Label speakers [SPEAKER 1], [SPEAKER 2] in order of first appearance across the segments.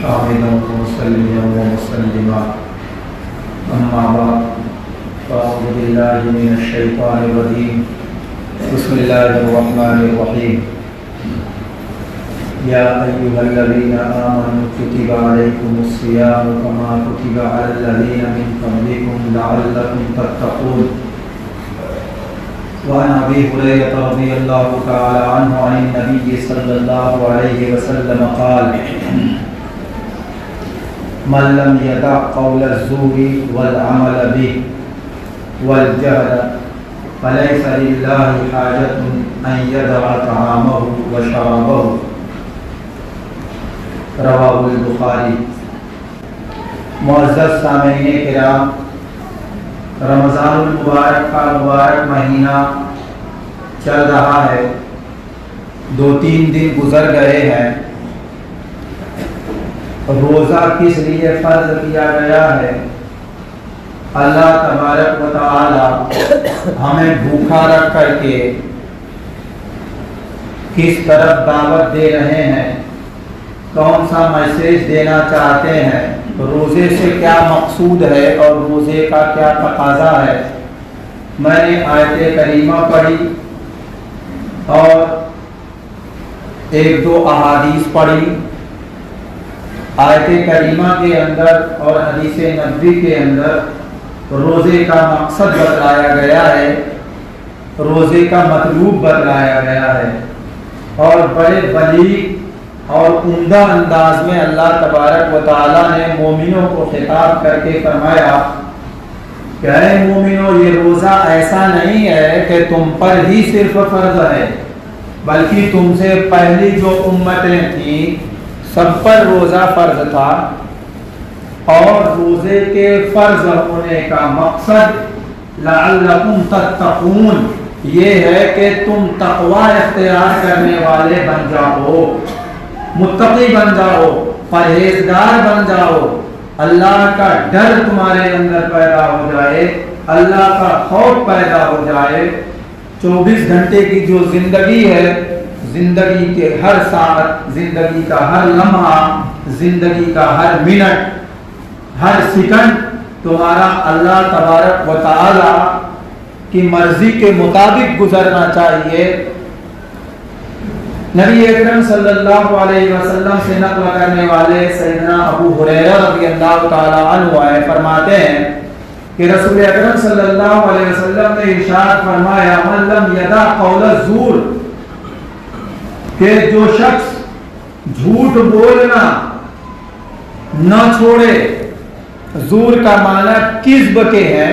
[SPEAKER 1] حامدا ومصليا ومسلما أما بعد فأعوذ بالله من الشيطان الرجيم بسم الله الرحمن الرحيم يا أيها الذين آمنوا كتب عليكم الصيام كما كتب على الذين من قبلكم لعلكم تتقون وعن أبي هريرة رضي الله تعالى عنه عن النبي صلى الله عليه وسلم قال من لم يدع قول الزور والعمل به والجهل فليس لله حاجة أن يدع طعامه وشرابه رواہ البخاری۔ معزز سامعین کرام، رمضان المبارک کا مبارک مہینہ چل رہا ہے، 2-3 دن گزر گئے ہیں۔ روزہ کس لیے فرض کیا گیا ہے؟ اللہ تبارک و تعالی ہمیں بھوکا رکھ کر کے کس طرف دعوت دے رہے ہیں، کون سا میسیج دینا چاہتے ہیں، روزے سے کیا مقصود ہے اور روزے کا کیا تقاضا ہے۔ میں نے آیت کریمہ پڑھی اور 1-2 احادیث پڑھی۔ آیت کریمہ کے اندر اور حدیث نبوی کے اندر روزے کا مقصد بتلایا گیا ہے، روزے کا مطلوب بتلایا گیا ہے، اور بڑے بلیغ اور عمدہ انداز میں اللہ تبارک و تعالی نے مومنوں کو خطاب کر کے فرمایا کہ اے مومنوں، یہ روزہ ایسا نہیں ہے کہ تم پر ہی صرف فرض ہے، بلکہ تم سے پہلی جو امتیں تھیں سب پر روزہ فرض تھا، اور روزے کے فرض ہونے کا مقصد لعلکم تتقون یہ ہے کہ تم تقوی اختیار کرنے والے بن جاؤ، متقی بن جاؤ، پرہیزگار بن جاؤ، اللہ کا ڈر تمہارے اندر پیدا ہو جائے، اللہ کا خوف پیدا ہو جائے۔ 24 گھنٹے کی جو زندگی ہے، زندگی کے ہر ساعت، زندگی کا ہر لمحہ، زندگی کا ہر منٹ، ہر سیکنڈ تمہارا اللہ تبارک و تعالی کی مرضی کے مطابق گزرنا چاہیے۔ نبی اکرم صلی اللہ علیہ وسلم سے نقل کرنے والے سیدنا ابو ہریرہ رضی اللہ تعالی عنہ فرماتے ہیں کہ رسول اکرم صلی اللہ علیہ وسلم نے ارشاد فرمایا من لم یدع قول الزور، کہ جو شخص جھوٹ بولنا نہ چھوڑے، زور کا معنی کذب کے ہیں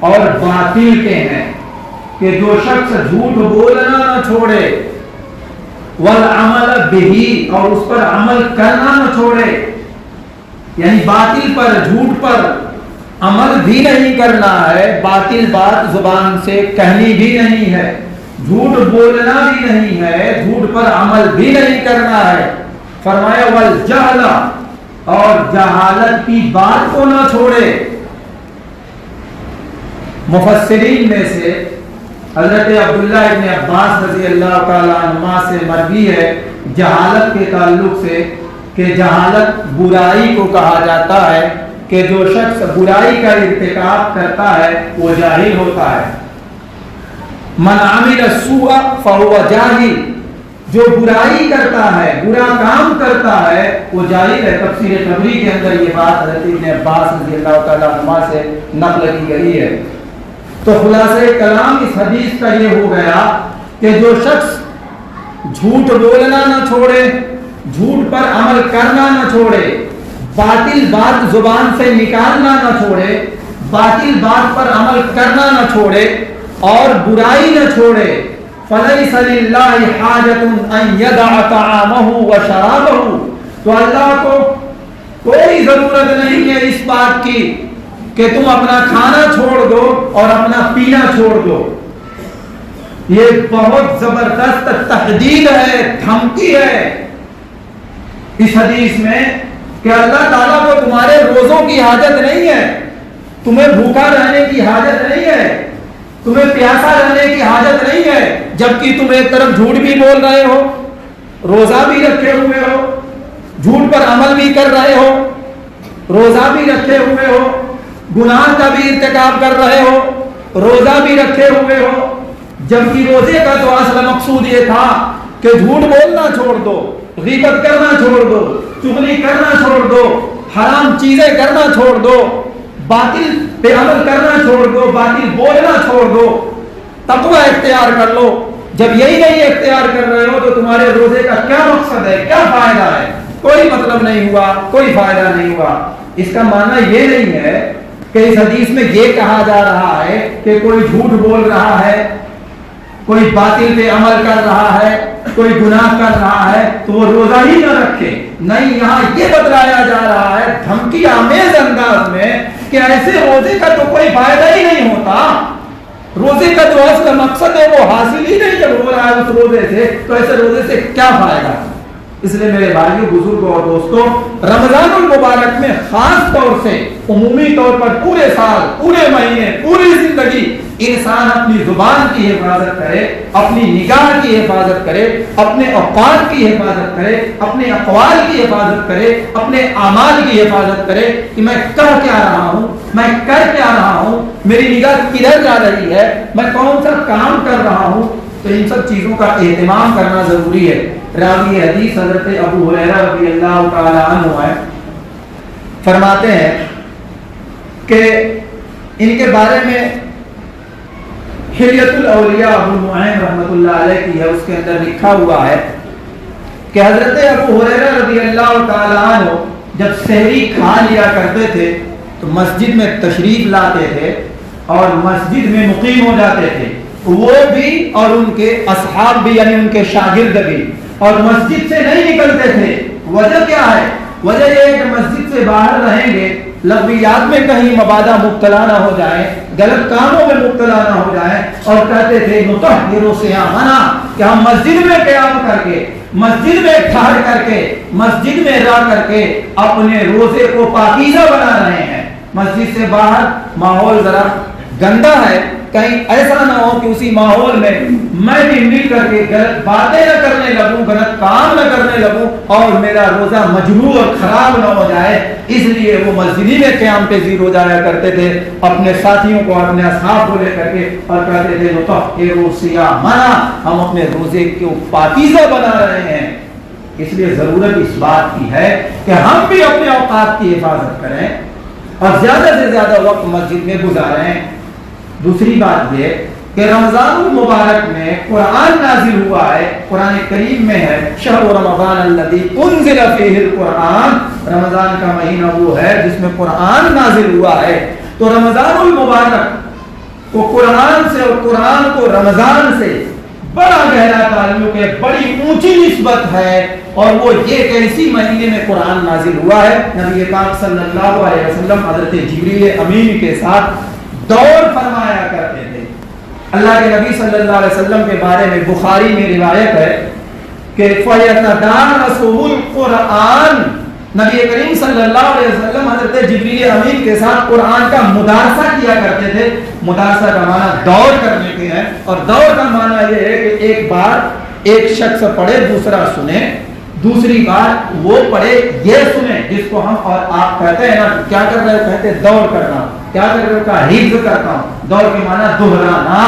[SPEAKER 1] اور باطل کے ہیں، کہ جو شخص جھوٹ بولنا نہ چھوڑے، والعمل به اور اس پر عمل کرنا نہ چھوڑے، یعنی باطل پر، جھوٹ پر عمل بھی نہیں کرنا ہے، باطل بات زبان سے کہنی بھی نہیں ہے، جھوٹ بولنا بھی نہیں ہے، جھوٹ پر عمل بھی نہیں کرنا ہے۔ فرمایا والجہل اور جہالت کی بات کو نہ چھوڑے۔ مفسرین میں سے حضرت عبداللہ ابن عباس رضی اللہ تعالیٰ عنہ سے مروی ہے جہالت کے تعلق سے کہ جہالت برائی کو کہا جاتا ہے، کہ جو شخص برائی کا ارتکاب کرتا ہے وہ جاہل ہوتا ہے۔ من عمل السوء فهو جاہل، جو برائی کرتا ہے، برا کام کرتا ہے وہ جاہل ہے۔ تفسیر طبری کے اندر یہ بات حضرت ابن عباس رضی اللہ تعالیٰ عنہ سے نقل کی گئی ہے۔ تو خلاصہ کلام اس حدیث کا یہ ہو گیا کہ جو شخص جھوٹ بولنا نہ چھوڑے، جھوٹ پر عمل کرنا نہ چھوڑے، باطل بات زبان سے نکالنا نہ چھوڑے، باطل بات پر عمل کرنا نہ چھوڑے اور برائی نہ چھوڑے، فَلَيْسَ لِلَّهِ حَاجَةٌ أَن يَدَعَ طَعَامَهُ وَشَرَابَهُ، تو اللہ کو کوئی ضرورت نہیں ہے اس بات کی کہ تم اپنا کھانا چھوڑ دو اور اپنا پینا چھوڑ دو۔ یہ بہت زبردست تحدید ہے، دھمکی ہے اس حدیث میں کہ اللہ تعالیٰ کو تمہارے روزوں کی حاجت نہیں ہے، تمہیں بھوکا رہنے کی حاجت نہیں ہے، تمہیں پیاسا رہنے کی حاجت نہیں ہے، جبکہ تم ایک طرف جھوٹ بھی بول رہے ہو، روزہ بھی رکھے ہوئے ہو، جھوٹ پر عمل بھی کر رہے ہو، روزہ بھی رکھے ہوئے ہو، گناہ کا بھی ارتکاب کر رہے ہو، روزہ بھی رکھے ہوئے ہو، جبکہ روزے کا تو اصل مقصود یہ تھا کہ جھوٹ بولنا چھوڑ دو، غیبت کرنا چھوڑ دو، چغلی کرنا چھوڑ دو، حرام چیزیں کرنا چھوڑ دو، باطل پہ عمل کرنا چھوڑ دو، باطل بولنا چھوڑ دو، تقوی اختیار کر لو۔ جب یہی نہیں اختیار کر رہے ہو تو تمہارے روزے کا کیا مقصد ہے، کیا فائدہ ہے؟ کوئی مطلب نہیں ہوا، کوئی فائدہ نہیں ہوا۔ اس کا معنی یہ نہیں ہے کہ اس حدیث میں یہ کہا جا رہا ہے کہ کوئی جھوٹ بول رہا ہے، کوئی باطل پہ عمل کر رہا ہے، کوئی گناہ کر رہا ہے تو وہ روزہ ہی نہ رکھے۔ نہیں، یہاں یہ بتلایا جا رہا ہے دھمکی آمیز انداز میں کہ ایسے روزے کا تو کوئی فائدہ ہی نہیں ہوتا، روزے کا جو اصل مقصد ہے وہ حاصل ہی نہیں جب ہو رہا ہے اس روزے سے، تو ایسے روزے سے کیا فائدہ؟ اس لیے میرے بھائیوں، بزرگوں اور دوستوں، رمضان المبارک میں خاص طور سے، عمومی طور پر پورے سال، پورے مہینے، پوری زندگی انسان اپنی زبان کی حفاظت کرے، اپنی نگاہ کی حفاظت کرے، اپنے اوقات کی حفاظت کرے، اپنے اقوال کی حفاظت کرے، اپنے اعمال کی حفاظت کرے کہ میں کر کیا رہا ہوں، میں کر کیا رہا ہوں، میری نگاہ کدھر جا رہی ہے، میں کون سا کام کر رہا ہوں۔ تو ان سب چیزوں کا اہتمام کرنا ضروری ہے۔ راوی حدیث حضرت ابو ہریرہ رضی اللہ تعالی عنہ ہے، فرماتے ہیں کہ ان کے بارے میں حلیۃ الاولیاء ابو نعیم رحمۃ اللہ علیہ کی ہے، اس کے اندر لکھا ہوا ہے کہ حضرت ابو ہریرہ رضی اللہ تعالی عنہ جب سحری کھا لیا کرتے تھے تو مسجد میں تشریف لاتے تھے اور مسجد میں مقیم ہو جاتے تھے، وہ بھی اور ان کے اصحاب بھی، یعنی ان کے شاگرد بھی، اور مسجد سے نہیں نکلتے تھے۔ وجہ کیا ہے؟ وجہ یہ ہے کہ مسجد سے باہر رہیں گے، لغویات میں کہیں مبادا مبتلا نہ ہو جائیں، غلط کاموں میں مبتلا نہ ہو جائیں، اور کہتے تھے نطہر صیامنا، کہ ہم مسجد میں قیام کر کے، مسجد میں ٹھہر کر کے، مسجد میں رہ کر کے اپنے روزے کو پاکیزہ بنا رہے ہیں۔ مسجد سے باہر ماحول ذرا گندا ہے، کہیں ایسا نہ ہو کہ اسی ماحول میں میں بھی مل کر کے غلط باتیں نہ کرنے لگوں، غلط کام نہ کرنے لگوں اور میرا روزہ مجروح اور خراب نہ ہو جائے۔ اس لیے وہ مسجد میں قیام پذیر ہو جایا کرتے تھے، اپنے ساتھیوں کو، اپنے اصحاب کو لے کر کے، اور کہتے تھے نطہر صیامنا، ہم اپنے روزے کو پاکیزہ بنا رہے ہیں۔ اس لیے ضرورت اس بات کی ہے کہ ہم بھی اپنے اوقات کی حفاظت کریں اور زیادہ سے زیادہ وقت مسجد میں گزاریں۔ دوسری بات یہ کہ رمضان المبارک میں قرآن نازل ہوا ہے، قرآن کریم میں ہے شہر رمضان الذی انزل فیہ القرآن، رمضان کا مہینہ وہ ہے جس میں قرآن نازل ہوا ہے۔ تو رمضان المبارک کو قرآن سے اور قرآن کو رمضان سے بڑا گہرا تعلق ہے، بڑی اونچی نسبت ہے، اور وہ یہ کہ اسی مہینے میں قرآن نازل ہوا ہے۔ نبی پاک صلی اللہ علیہ وسلم حضرت جبریل امین کے ساتھ دور فرمایا کرتے تھے۔ اللہ کے نبی صلی اللہ علیہ وسلم کے بارے میں بخاری میں روایت ہے کہ فَيَتَدَارَسُهُ الْقُرْآنُ، نبی کریم صلی اللہ علیہ وسلم حضرت جبریل امین کے ساتھ قرآن کا مدارسہ کیا کرتے تھے۔ مدارسہ کا معنی دور کرنے کے ہے، اور دور کا معنی یہ ہے کہ ایک بار ایک شخص پڑھے، دوسرا سنے، دوسری بار وہ پڑھے یہ سنے، جس کو ہم اور آپ کہتے ہیں نا کیا کر رہے ہو، کہتے ہیں دور کرنا، کیا کر رہے ہو کا حفظ کرتا ہوں، دور کے معنی دہرانا۔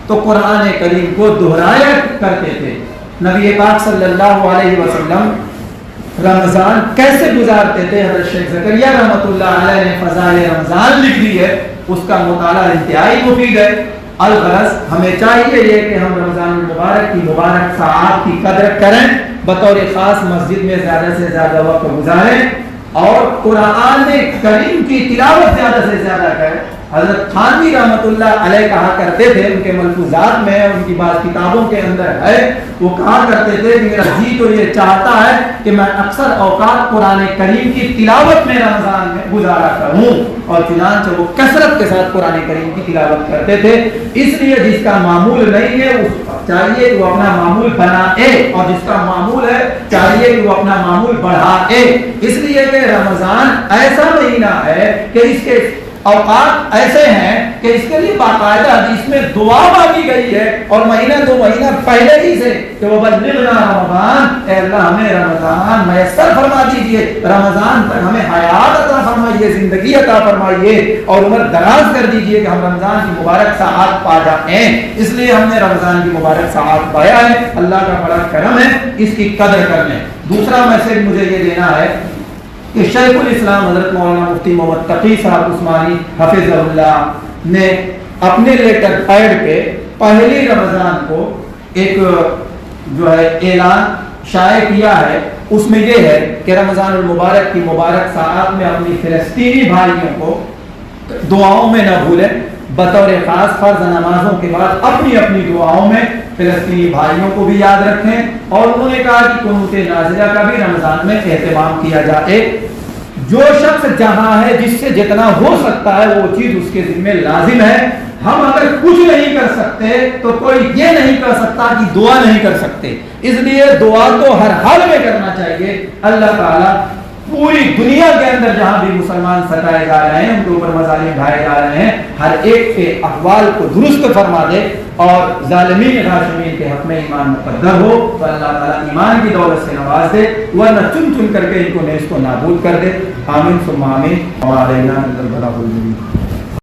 [SPEAKER 1] تو قرآن کریم کو دہرایا کرتے تھے۔ نبی پاک صلی اللہ علیہ وسلم رمضان کیسے گزارتے تھے؟ حضرت شیخ زکریا رحمۃ اللہ علیہ نے فضائل رمضان لکھ دی ہے، اس کا مطالعہ انتہائی مفید ہے۔ الغرض ہمیں چاہیے یہ کہ ہم رمضان المبارک کی مبارک ساعات کی قدر کریں، بطور خاص مسجد میں زیادہ سے زیادہ وقت گزاریں، اور قرآن کریم کی تلاوت زیادہ سے زیادہ کریں۔ حضرت تھانوی رحمۃ اللہ علیہ کہا کرتے تھے، ان کے ملفوظات میں، ان کی بعض کتابوں کے اندر ہے، وہ کہا کرتے تھے کہ میرا جی تو یہ چاہتا ہے کہ میں اکثر اوقات قرآن کریم کی تلاوت میں رمضان میں گزارا کروں، اور چنانچہ وہ کثرت کے ساتھ قرآن کریم کی تلاوت کرتے تھے۔ اس لیے جس کا معمول نہیں ہے اس چاہیے کہ وہ اپنا معمول بنائے، اور جس کا معمول ہے چاہیے کہ وہ اپنا معمول بڑھائے۔ اس لیے کہ رمضان ایسا مہینہ ہے کہ اس کے اوقات ایسے ہیں کہ اس کے لیے باقاعدہ حدیث میں دعا مانگی گئی ہے، اور مہینہ 2 مہینہ پہلے ہی سے کہ وہ بلغنا رمضان، اے اللہ ہمیں رمضان میسر فرما دیجئے، رمضان تک ہمیں حیات عطا فرمائیے، زندگی عطا فرمائیے، اور عمر دراز کر دیجئے کہ ہم رمضان کی مبارک ساعات پا جائیں۔ اس لیے ہم نے رمضان کی مبارک ساعات پایا ہے، اللہ کا بڑا کرم ہے، اس کی قدر کر لیں۔ دوسرا میسج مجھے یہ دینا ہے کہ شیخ الاسلام حضرت مولانا مفتی محمد تقی صاحب عثمانی حفظ اللہ نے اپنے لیٹر پیڈ پہ پہلی رمضان کو ایک جو ہے اعلان شائع کیا ہے، اس میں یہ ہے کہ رمضان المبارک کی مبارک ساعات میں اپنی فلسطینی بھائیوں کو دعاؤں میں نہ بھولیں، بطور خاص فرض نمازوں کے بعد اپنی اپنی دعاؤں میں فلسطینی بھائیوں کو بھی یاد رکھیں، اور انہوں نے کہا کہ قنوت نازلہ کا بھی رمضان میں اہتمام کیا جائے۔ جو شخص جہاں ہے جس سے جتنا ہو سکتا ہے وہ چیز اس کے ذمہ لازم ہے۔ ہم اگر کچھ نہیں کر سکتے تو کوئی یہ نہیں کر سکتا کہ دعا نہیں کر سکتے، اس لیے دعا تو ہر حال میں کرنا چاہیے۔ اللہ تعالیٰ پوری دنیا کے اندر جہاں بھی مسلمان ستائے جا رہے ہیں، ان کے اوپر مظالم ڈھائے جا رہے ہیں، ہر ایک کے احوال کو درست فرما دے، اور ظالمین غاشمین کے حق میں ایمان مقدر ہو تو اللہ تعالیٰ ایمان کی دولت سے نواز دے، ورنہ چن چن کر کے ان کو نیست و نابود کر دے۔ آمین ثم آمین۔ وعلینا البلاغ المبین۔